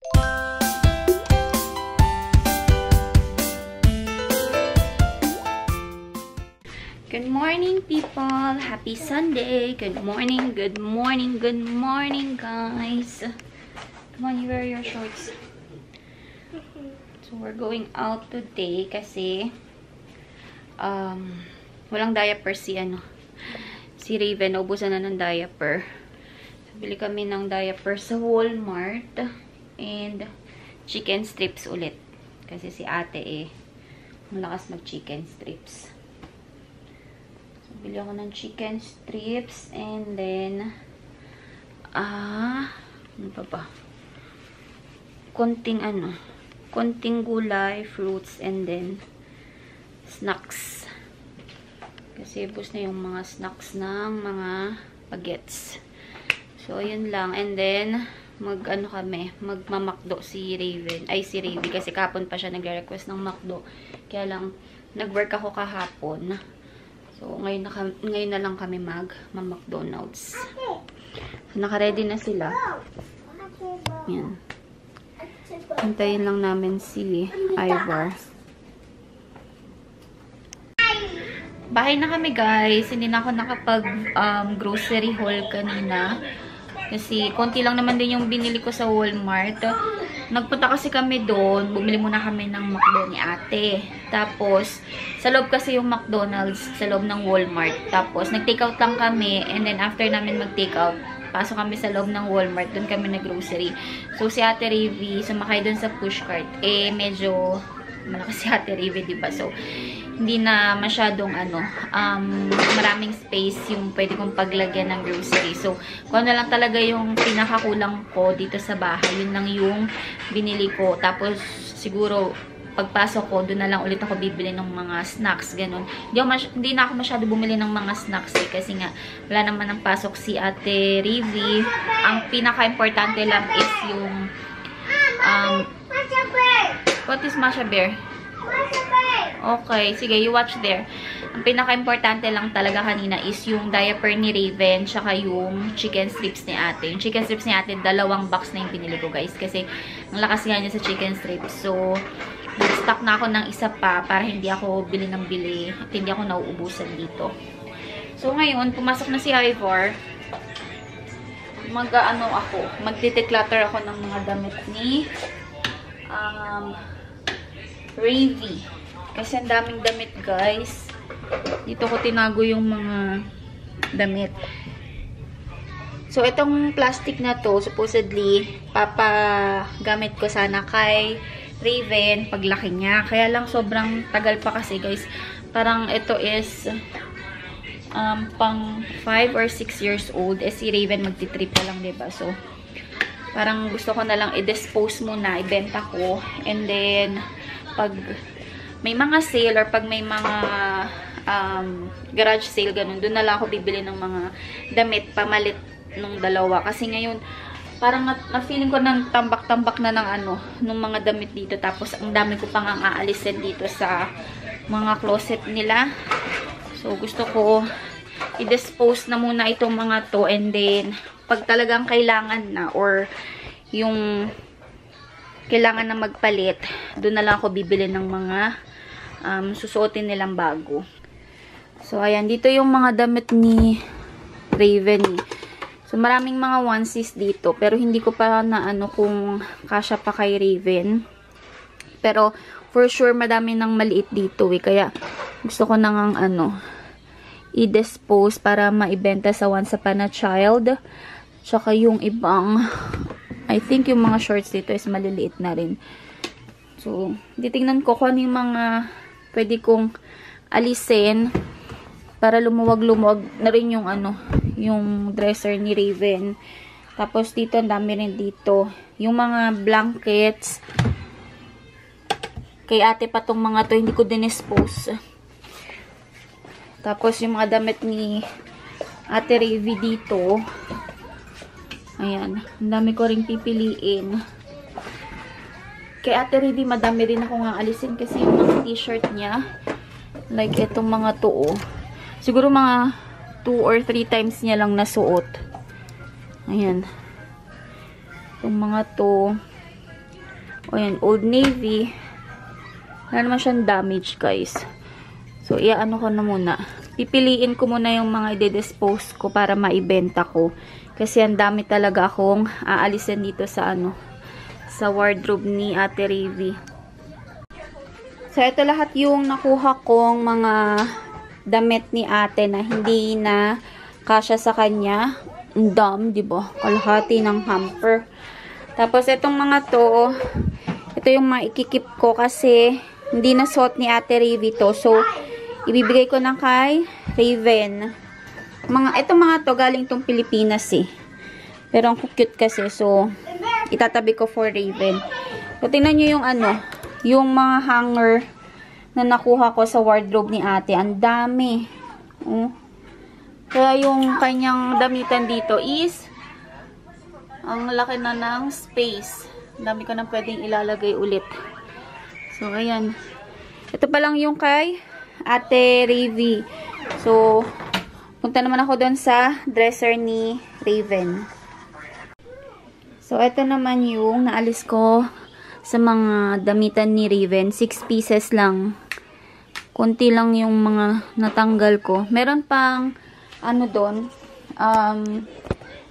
Good morning, people! Happy Sunday! Good morning, good morning, good morning, guys! Come on, you wear your shorts. So, we're going out today kasi walang diaper si Raven. Naubusan na ng diaper. So, bili kami ng diaper sa Walmart and chicken strips ulit. Kasi si ate malakas mag-chicken strips. Bili ako ng chicken strips and then ano pa ba? Konting gulay, fruits, and then snacks. Kasi bus na yung mga snacks ng mga bagets. So, ayun lang. And then, magmamakdo si Raven. Ay, si Raven. Kasi kahapon pa siya nagre-request ng makdo. Kaya lang, nag-work ako kahapon. So, ngayon na lang kami mag-McDonald's. So, naka-ready na sila. Yan. Hintayin lang namin si Ivor. Bahay na kami, guys. Hindi na ako nakapag-grocery haul kanina. Kasi, konti lang naman din yung binili ko sa Walmart. Nagpunta kasi kami doon. Bumili muna kami ng McDo ni ate. Tapos, sa loob kasi yung McDonald's, sa loob ng Walmart. Tapos, nag-take out lang kami. And then, after namin mag-take out, pasok kami sa loob ng Walmart. Doon kami nag-grocery. So, si ate Ravi, sumakay doon sa pushcart. Medyo malakas si ate Ravi, diba? So, hindi na masyadong maraming space yung pwede kong paglagyan ng grocery. So, kung ano lang talaga yung pinakakulang ko dito sa bahay, yun lang yung binili ko. Tapos, siguro, pagpasok ko, doon na lang ulit ako bibili ng mga snacks, ganun. Hindi na ako masyado bumili ng mga snacks kasi nga, wala naman ang pasok si ate Rivi. Ang pinaka-importante lang is yung what is Masha Bear? Okay, sige, you watch there. Ang pinaka-importante lang talaga kanina is yung diaper ni Raven tsaka yung chicken strips ni ate. Yung chicken strips ni ate, 2 box na yung pinili ko, guys. Kasi, ang lakas nga niya sa chicken strips. So, nag-stock na ako ng isa pa para hindi ako bili ng bili at hindi ako nauubusan dito. So, ngayon, pumasok na si Ivor. Magde-declutter ako ng mga damit ni Ravi. Kasi ang daming damit, guys. Dito ko tinago yung mga damit. So, itong plastic na to, supposedly, papagamit ko sana kay Raven paglaki niya. Kaya lang sobrang tagal pa kasi, guys. Parang ito is pang 5 or 6 years old. Si Raven magti-trip pa lang, diba? So, parang gusto ko na lang i-dispose muna, ibenta ko. And then, pag may mga sale or pag may mga garage sale, ganun, doon na lang ako bibili ng mga damit, pamalit nung dalawa. Kasi ngayon, parang na-feeling ko ng tambak-tambak na ng mga damit dito. Tapos, ang dami ko pang aalisin dito sa mga closet nila. So, gusto ko i-dispose na muna itong mga to. And then, pag talagang kailangan na or yung kailangan na magpalit, doon na lang ako bibili ng mga susuotin nilang bago. So, ayan. Dito yung mga damit ni Raven. So, maraming mga onesies dito. Pero, hindi ko pa kung kasya pa kay Raven. Pero, for sure, madami nang maliit dito Kaya, gusto ko nang i-dispose para maibenta sa Once Upon a Child. Tsaka yung ibang, I think yung mga shorts dito is maliliit na rin. So, titingnan ko kung ano yung mga pwede kong alisin para lumuwag-lumuwag na rin yung yung dresser ni Raven. Tapos dito, ang dami rin dito. Yung mga blankets. Kay ate pa tong mga to, hindi ko dinispose. Tapos yung mga damit ni ate Ravi dito. Ayan. Ang dami ko rin pipiliin. Kay ate Ravi, madami rin akong aalisin kasi yung mga t-shirt niya. Like itong mga to. Siguro mga 2 or 3 times niya lang nasuot. Ayan. Itong mga to. O yan, Old Navy. Wala naman siyang damage, guys. So, iaano ko na muna. Pipiliin ko muna yung mga i-dispose ko para maibenta ko. Kasi ang dami talaga akong aalisin dito sa sa wardrobe ni Ate Ravi. So, ito lahat yung nakuha kong mga damit ni ate na hindi na kasya sa kanya. Ang dami, diba? Kalahati ng hamper. Tapos, itong mga to, ito yung mga ikikip ko kasi hindi na suot ni Ate Ravi to. So, ibibigay ko na kay Raven. Itong mga to, galing tong Pilipinas eh. Pero ang cute kasi. So, itatabi ko for Raven. So, tingnan nyo yung yung mga hanger na nakuha ko sa wardrobe ni ate. Ang dami. Kaya yung kanyang damitan dito is ang laki na ng space. Ang dami ko na pwedeng ilalagay ulit. So, ayan. Ito pa lang yung kay Ate Ravi. So, punta naman ako doon sa dresser ni Raven. So, ito naman yung naalis ko sa mga damitan ni Raven. 6 pieces lang. Kunti lang yung mga natanggal ko. Meron pang, doon,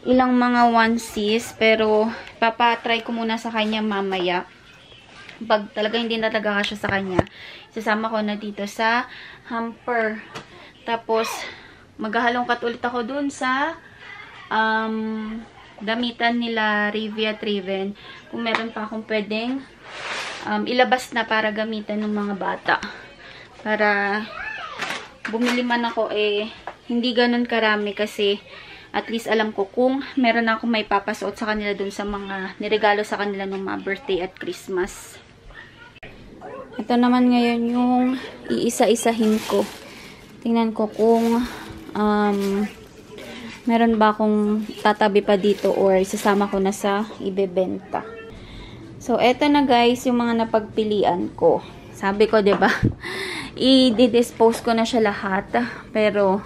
ilang mga onesies, pero papatry ko muna sa kanya mamaya. Pag talaga hindi na talaga siya sa kanya, isasama ko na dito sa hamper. Tapos, maghahalongkat ulit ako dun sa damitan nila Ravi at Raven. Kung meron pa akong pwedeng ilabas na para gamitan ng mga bata. Para bumili man ako hindi ganun karami kasi at least alam ko kung meron ako may papasuot sa kanila dun sa mga niregalo sa kanila ng mga birthday at Christmas. Ito naman ngayon yung iisa-isahin ko. Tingnan ko kung meron ba akong tatabi pa dito or isasama ko na sa ibebenta. So, eto na guys yung mga napagpilian ko. Sabi ko, 'di ba? I-dispose ko na siya lahat. Pero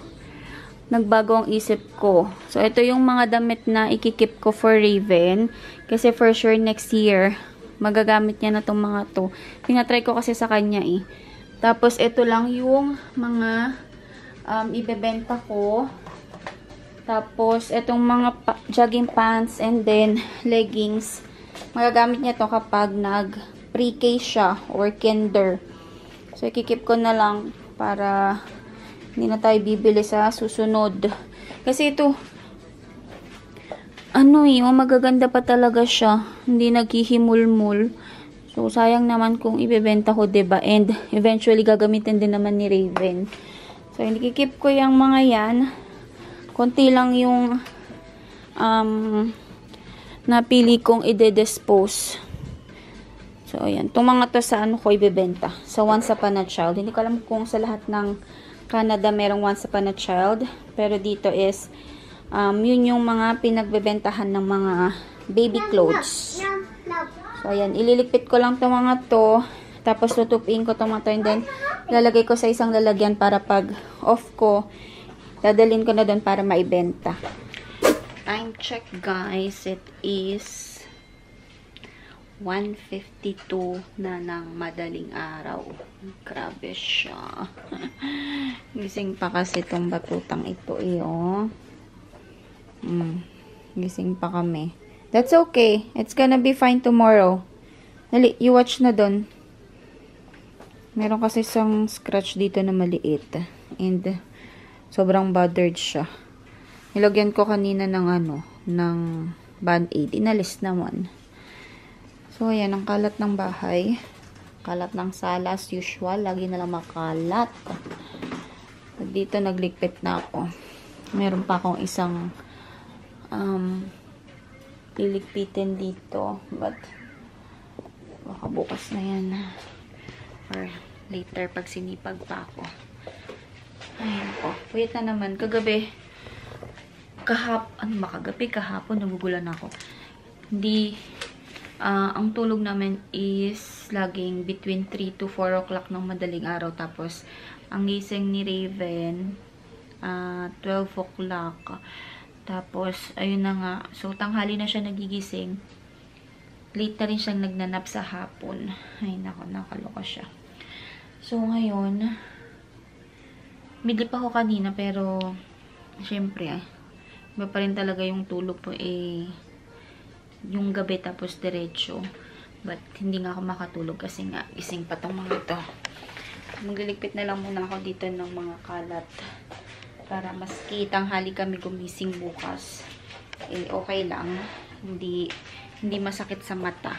nagbago ang isip ko. So, ito yung mga damit na ikikip ko for Raven. Kasi for sure next year, magagamit niya na tong mga to. Pinatry ko kasi sa kanya eh. Tapos, ito lang yung mga ibebenta ko. Tapos, itong mga jogging pants and then leggings. Magagamit niya to kapag nag-pre-K siya or kinder. So, ikikip ko na lang para hindi na tayo bibili sa susunod. Kasi ito, magaganda pa talaga siya. Hindi naghihimulmul. So, sayang naman kung ibebenta ko, diba? And, eventually, gagamitin din naman ni Raven. So, ikikip ko yung mga yan. Konti lang yung napili kong i-dispose. So, ayan. Itong mga to sa ko ibebenta. Sa Once Upon a Child. Hindi ko alam kung sa lahat ng Canada merong Once Upon a Child. Pero dito is yun yung mga pinagbebentahan ng mga baby clothes. So, ayan. Ililigpit ko lang itong mga to. Tapos, tutupin ko itong mga to. And then, lalagay ko sa isang lalagyan para pag off ko, dadalhin ko na doon para maibenta. Time check, guys. It is 1:52 na ng madaling araw. Grabe siya. Gising pa kasi itong batutang ito oh. Gising pa kami. That's okay. It's gonna be fine tomorrow. Dali, you watch na doon. Meron kasi isang scratch dito na maliit. And sobrang bothered siya. Nilagyan ko kanina ng ng band-aid. Inalis naman. So, ayan, ang kalat ng bahay. Kalat ng sala as usual. Lagi na lang makalat. Dito, nagligpit na ako. Meron pa akong isang liligpitin dito. But, baka bukas na yan. Or later, pag sinipag pa ako. Ayan po. Puyat na naman. Kagabi, kahapon, nagugulan ako. Hindi, ang tulog namin is laging between 3 to 4 o'clock ng madaling araw. Tapos, ang gising ni Raven, 12 o'clock. Tapos, ayun na nga. So, tanghali na siya nagigising. late na rin siyang nagnanap sa hapon. Ay, nakaloka siya. So, ngayon, midlip ako kanina, pero, syempre, iba pa rin talaga yung tulog po, yung gabi tapos diretso. But, hindi nga ako makatulog kasi nga, gising pa tong mga to. Magliligpit na lang muna ako dito ng mga kalat. Para maski tanghali kami gumising bukas. Okay lang. Hindi masakit sa mata.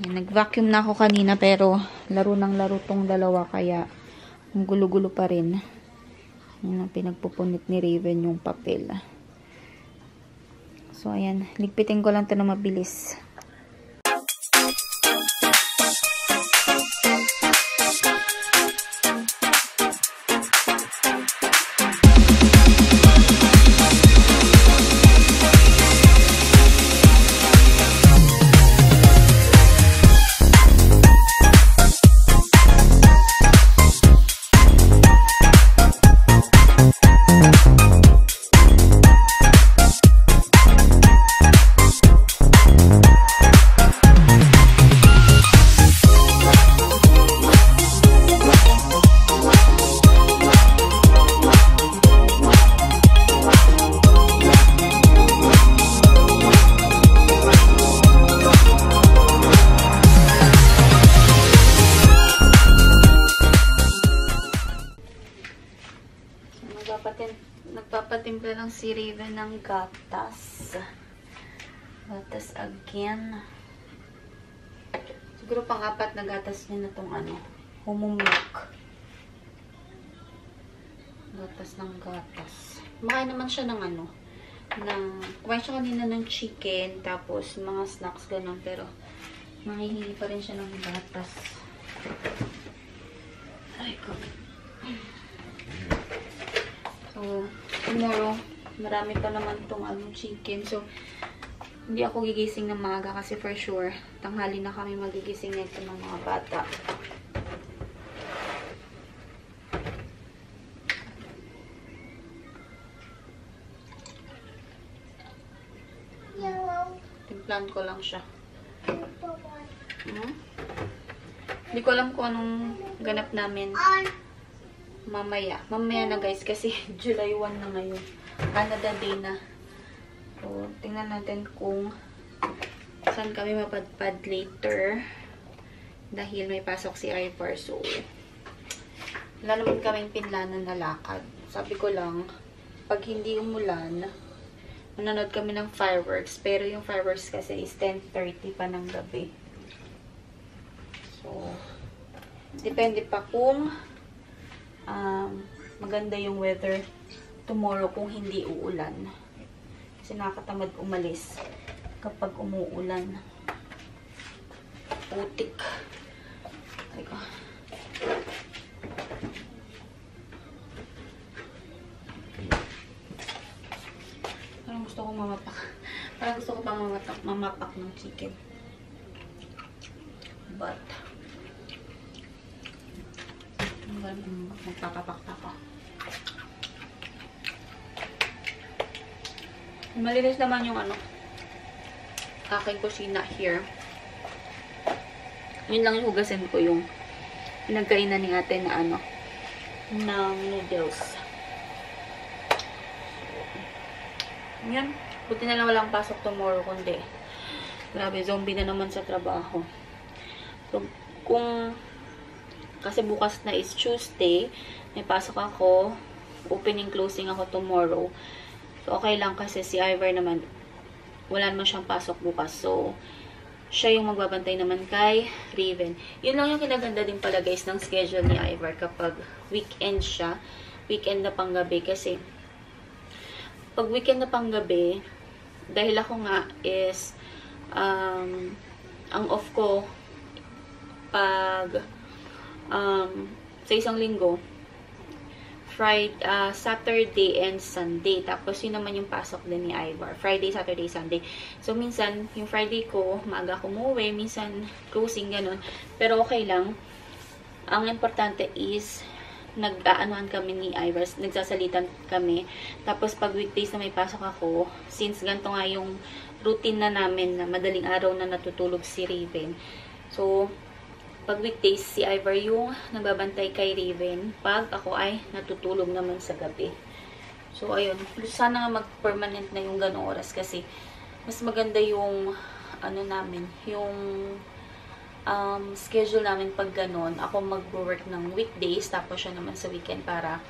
Nag-vacuum na ako kanina pero laro ng laro tong dalawa kaya ang gulo-gulo pa rin. Yan ang pinagpupunit ni Raven yung papel. So ayan, ligpitin ko lang to na mabilis. Nagpapatimpla lang si Raven ng gatas. Gatas again. Siguro pang-apat na gatas niya na itong Homo milk. Gatas ng gatas. Makain naman siya ng kumain siya kanina ng chicken, tapos mga snacks ganun, pero mahihingi pa rin siya ng gatas. Ay, ko. So, tomorrow, marami pa naman itong chicken. So, hindi ako gigising ng maaga kasi for sure, tanghali na kami magigising nito ng mga bata. Timplan ko lang siya. Hindi ko alam kung anong ganap namin. Mamaya na guys kasi July 1 na ngayon. Canada Day na. So, tingnan natin kung saan kami mapadpad later. Dahil may pasok si Ivor. So, wala naman kaming pinlanan na lakad. Sabi ko lang, pag hindi umulan, manonood kami ng fireworks. Pero yung fireworks kasi is 10:30 pa ng gabi. So, depende pa kung maganda yung weather tomorrow kung hindi uulan. Kasi nakakatamad umalis kapag umuulan. Putik. Ay ko. Parang gusto ko mamapak. Parang gusto ko pang mamapak ng chicken. But magpapapak ako. Malinis naman yung aking kusina here. Yun lang yung hugasin ko yung pinagkainan ni ate na ng noodles. Yan. Buti na lang walang pasok tomorrow kundi. Grabe, zombie na naman sa trabaho. So, kasi bukas na is Tuesday, may pasok ako, opening closing ako tomorrow. So, okay lang kasi si Ivor naman, wala naman siyang pasok bukas. So, siya yung magbabantay naman kay Raven. Yun lang yung kinaganda din pala guys ng schedule ni Ivor kapag weekend siya. Weekend na panggabi kasi pag weekend na panggabi, dahil ako nga is ang off ko pag sa isang linggo, Saturday and Sunday. Tapos, yun naman yung pasok din ni Ivor. Friday, Saturday, Sunday. So, minsan, yung Friday ko, maaga ko umuwi. Minsan, closing, ganun. Pero, okay lang. Ang importante is, nag-aanoan kami ni Ivor. Nagsasalitan kami. Tapos, pag weekdays na may pasok ako, since ganito nga yung routine na namin na madaling araw na natutulog si Raven. So, pag weekdays, si Ivor yung nagbabantay kay Raven. Pag ako ay natutulog naman sa gabi. So, ayun. Sana nga mag-permanent na yung ganong oras kasi mas maganda yung ano namin, yung schedule namin pag ganon. Ako mag-work ng weekdays, tapos siya naman sa weekend para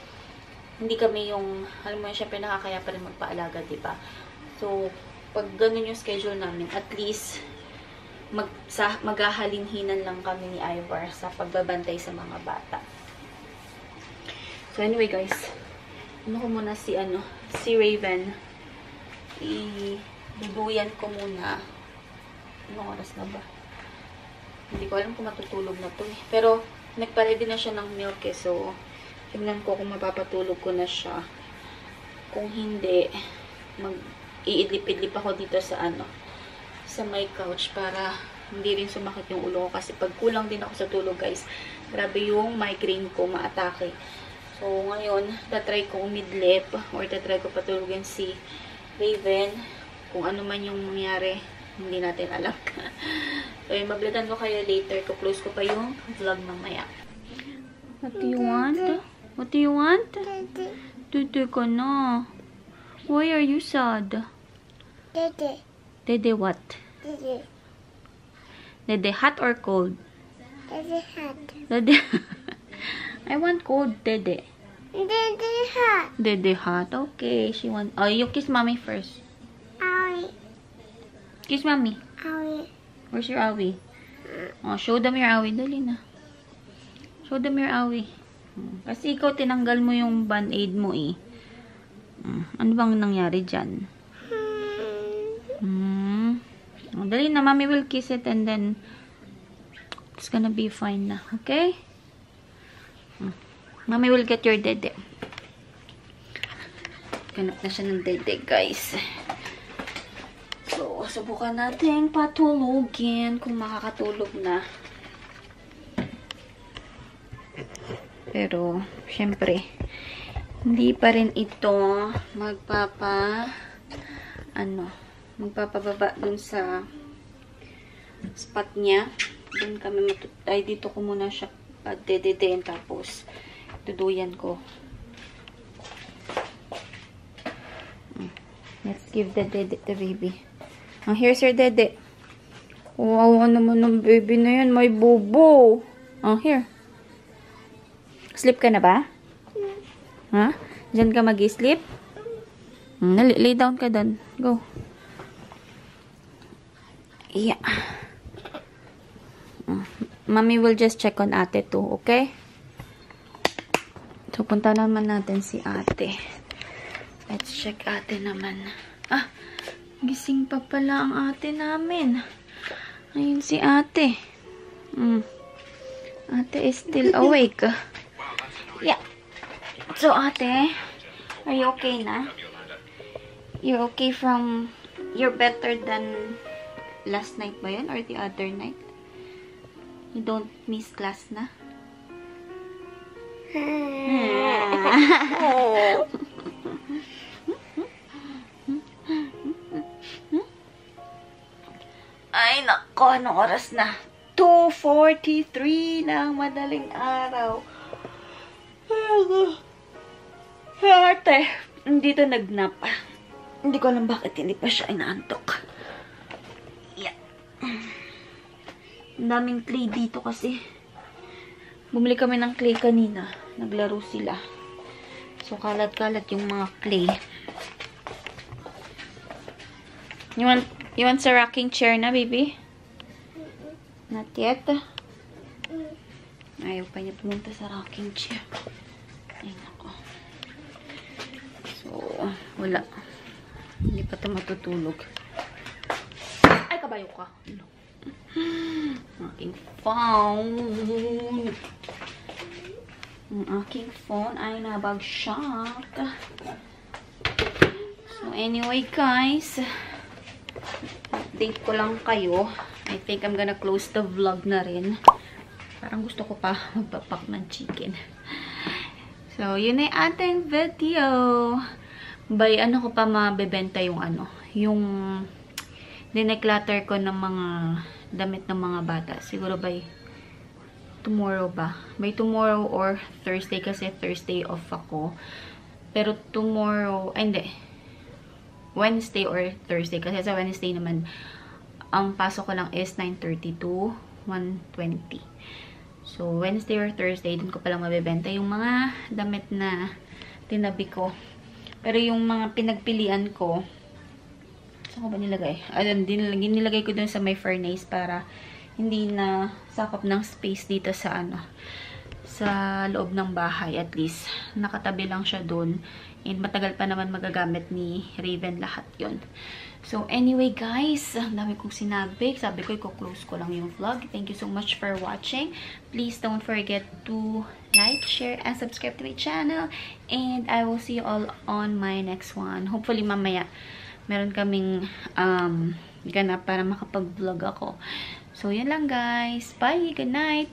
hindi kami yung, alam mo yun, syempre nakakaya pa rin magpaalaga, diba? So, pag ganon yung schedule namin, at least maghahalinhinan lang kami ni Ivor sa pagbabantay sa mga bata. So, anyway guys, ano ko muna si Raven. Iduduyan ko muna. Anong oras na ba? Hindi ko alam kung matutulog na to eh. Pero, nagpa-ready na siya ng milk eh. So, tingnan ko kung mapapatulog ko na siya. Kung hindi, iidlip-idlip ako dito sa sa my couch para hindi rin sumakit yung ulo ko. Kasi pag kulang din ako sa tulog guys, grabe yung migraine ko, maatake. So, ngayon, tatry ko umidlip or tatry ko patulogin si Raven. Kung ano man yung mangyari, hindi natin alam. So, mabalitan ko kayo later. Close ko pa yung vlog mamaya. What do you want? What do you want? Dede ka na. Why are you sad? Dede. Dede what? Dede. Dede hot or cold? Dede hot. Dede. I want cold, Dede. Dede hot. Dede hot. Okay, she want. Oh, you kiss mommy first. Owie. Kiss mommy. Owie. Where's your awi? Oh, show them your awi. Dali na. Show them your awi. Kasi ikaw tinanggal mo yung band-aid mo eh. Ano bang nangyari dyan? Oh, dali na. Mommy will kiss it and then it's gonna be fine na. Okay? Mommy will get your dede. Ganap na siya ng dede, guys. So, subukan natin patulogin kung makakatulog na. Pero, syempre, hindi pa rin ito magpapababa dun sa spot niya. Dun kami dito ko muna siya dededein tapos duduyan ko. Let's give the baby. Oh, here's your dede. Wow, naman ng baby na yan. May bobo. Oh, here. Sleep ka na ba? Ha? Diyan ka mag-sleep? Lay down ka doon. Go. Yeah. Mommy will just check on ate too, okay? So, punta naman natin si ate. Let's check ate naman. Gising pa pala ang ate namin. Ayun si ate. Ate is still awake. Yeah. So, ate, are you okay na? You're okay from... You're better than last night ba yun? Or the other night? You don't miss class na? Ay, nako, anong oras na? 2:43 ng madaling araw. Ate, hindi to nagnap. Hindi ko alam bakit hindi pa siya inaantok. Yeah. Ang daming clay dito kasi. Bumili kami ng clay kanina. Naglaro sila. So, kalat-kalat yung mga clay. You want sa rocking chair na, baby? Not yet. Ayaw pa niya pumunta sa rocking chair. Ay, nako. So, wala. Hindi pa ito matutulog. Ay, kabayo ka. No. Aking phone. Ang aking phone ay nabagsak. So, anyway, guys. Update ko lang kayo. I think I'm gonna close the vlog na rin. Parang gusto ko pa magpapak ng chicken. So, yun ay ating video. By ano ko pa mabebenta yung dineclutter ko ng mga damit ng mga bata. Siguro by tomorrow ba? By tomorrow or Thursday kasi Thursday off ako. Pero tomorrow, ay hindi. Wednesday or Thursday. Kasi sa Wednesday naman, ang pasok ko lang is 9:30 to 1:20. So, Wednesday or Thursday, dun ko palang mabibenta yung mga damit na tinabi ko. Pero yung mga pinagpilian ko, saan ko ba nilagay? Ayun, nilagay ko dun sa my furnace para hindi na sakop ng space dito sa sa loob ng bahay. At least, nakatabi lang siya dun. And matagal pa naman magagamit ni Raven lahat yon. So, anyway guys, ang dami kong sinabi. Sabi ko, i-close ko lang yung vlog. Thank you so much for watching. Please don't forget to like, share, and subscribe to my channel. And I will see you all on my next one. Hopefully, mamaya, meron kaming ganap para makapag-vlog ako. So, yun lang guys. Bye! Good night!